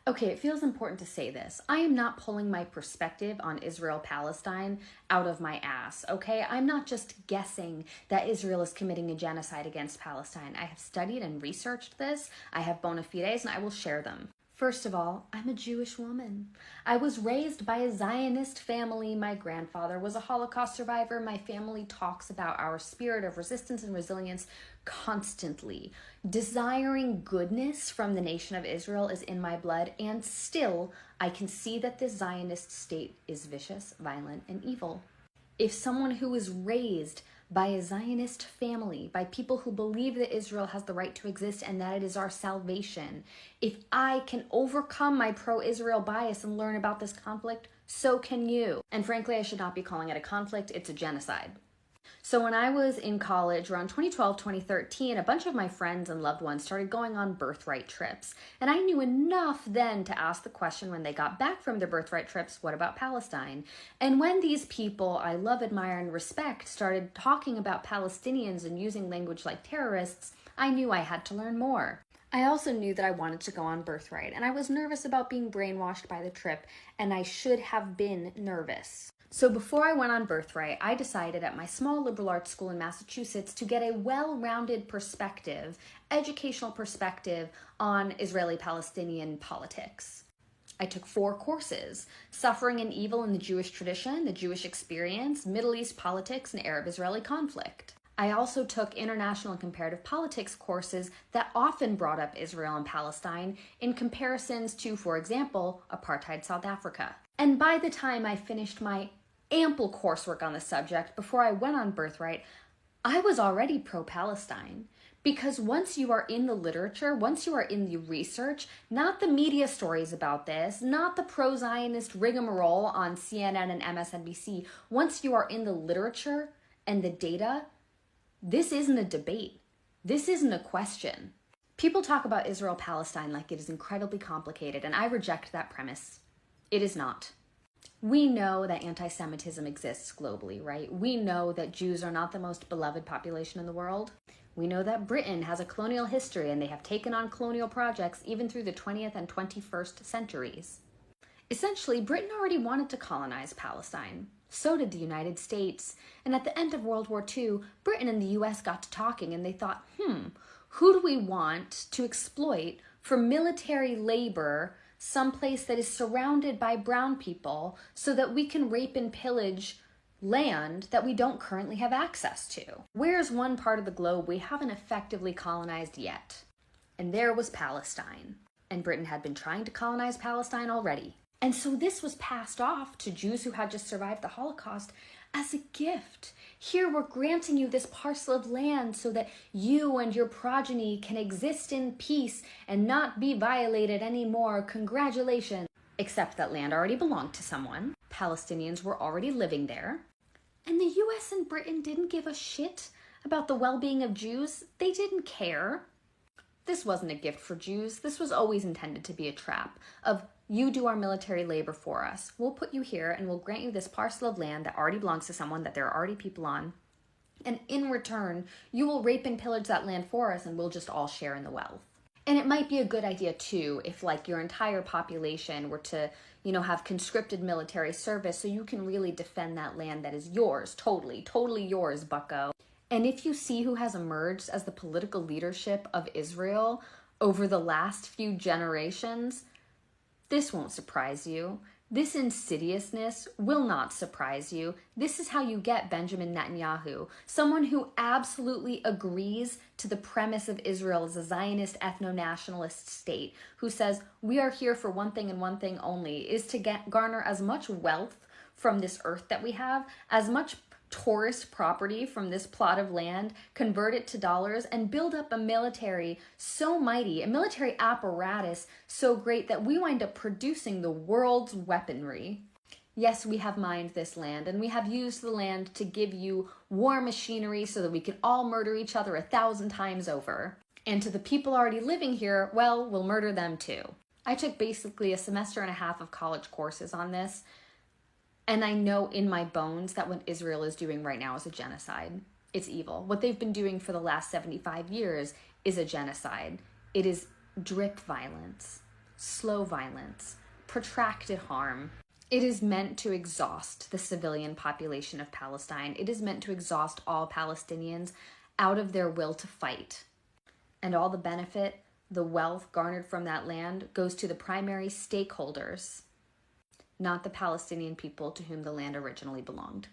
Okay, it feels important to say this. I am not pulling my perspective on Israel-Palestine out of my ass, okay? I'm not just guessing that Israel is committing a genocide against Palestine. I have studied and researched this. I have bona fides, and I will share them. First of all, I'm a Jewish woman. I was raised by a Zionist family. My grandfather was a Holocaust survivor. My family talks about our spirit of resistance and resilience constantly. Desiring goodness from the nation of Israel is in my blood, and still, I can see that this Zionist state is vicious, violent, and evil. If someone who is raised by a Zionist family, by people who believe that Israel has the right to exist and that it is our salvation, if I can overcome my pro-Israel bias and learn about this conflict, so can you. And frankly, I should not be calling it a conflict, it's a genocide. So when I was in college, around 2012, 2013, a bunch of my friends and loved ones started going on birthright trips. And I knew enough then to ask the question when they got back from their birthright trips, what about Palestine? And when these people I love, admire, and respect started talking about Palestinians and using language like terrorists, I knew I had to learn more. I also knew that I wanted to go on birthright, and I was nervous about being brainwashed by the trip, and I should have been nervous. So before I went on birthright, I decided at my small liberal arts school in Massachusetts to get a well-rounded perspective, educational perspective on Israeli-Palestinian politics. I took 4 courses: Suffering and Evil in the Jewish Tradition, the Jewish Experience, Middle East Politics, and Arab-Israeli Conflict. I also took international and comparative politics courses that often brought up Israel and Palestine in comparisons to, for example, apartheid South Africa. And by the time I finished my ample coursework on the subject before I went on birthright, I was already pro-Palestine. Because once you are in the literature, once you are in the research, not the media stories about this, not the pro-Zionist rigmarole on CNN and MSNBC, once you are in the literature and the data, this isn't a debate. This isn't a question. People talk about Israel-Palestine like it is incredibly complicated, and I reject that premise. It is not. We know that anti-Semitism exists globally, right? We know that Jews are not the most beloved population in the world. We know that Britain has a colonial history and they have taken on colonial projects even through the 20th and 21st centuries. Essentially, Britain already wanted to colonize Palestine. So did the United States. And at the end of World War II, Britain and the US got to talking and they thought, who do we want to exploit for military labor someplace that is surrounded by brown people so that we can rape and pillage land that we don't currently have access to? Where's one part of the globe we haven't effectively colonized yet? And there was Palestine. And Britain had been trying to colonize Palestine already. And so this was passed off to Jews who had just survived the Holocaust as a gift. Here we're granting you this parcel of land so that you and your progeny can exist in peace and not be violated anymore. Congratulations. Except that land already belonged to someone. Palestinians were already living there. And the US and Britain didn't give a shit about the well-being of Jews. They didn't care. This wasn't a gift for Jews. This was always intended to be a trap of, you do our military labor for us. We'll put you here and we'll grant you this parcel of land that already belongs to someone that there are already people on. And in return, you will rape and pillage that land for us and we'll just all share in the wealth. And it might be a good idea too if like your entire population were to, have conscripted military service so you can really defend that land that is yours, totally yours, bucko. And if you see who has emerged as the political leadership of Israel over the last few generations, this won't surprise you. This insidiousness will not surprise you. This is how you get Benjamin Netanyahu, someone who absolutely agrees to the premise of Israel as a Zionist ethno-nationalist state, who says, we are here for one thing and one thing only, is to garner as much wealth from this earth that we have, as much tourist property from this plot of land, convert it to dollars, and build up a military so mighty, a military apparatus so great that we wind up producing the world's weaponry. Yes, we have mined this land, and we have used the land to give you war machinery so that we can all murder each other 1,000 times over. And to the people already living here, well, we'll murder them too. I took basically a semester and a half of college courses on this, and I know in my bones that what Israel is doing right now is a genocide. It's evil. What they've been doing for the last 75 years is a genocide. It is drip violence. slow violence, protracted harm. It is meant to exhaust the civilian population of Palestine. It is meant to exhaust all Palestinians out of their will to fight. And all the benefit, the wealth garnered from that land goes to the primary stakeholders, not the Palestinian people to whom the land originally belonged.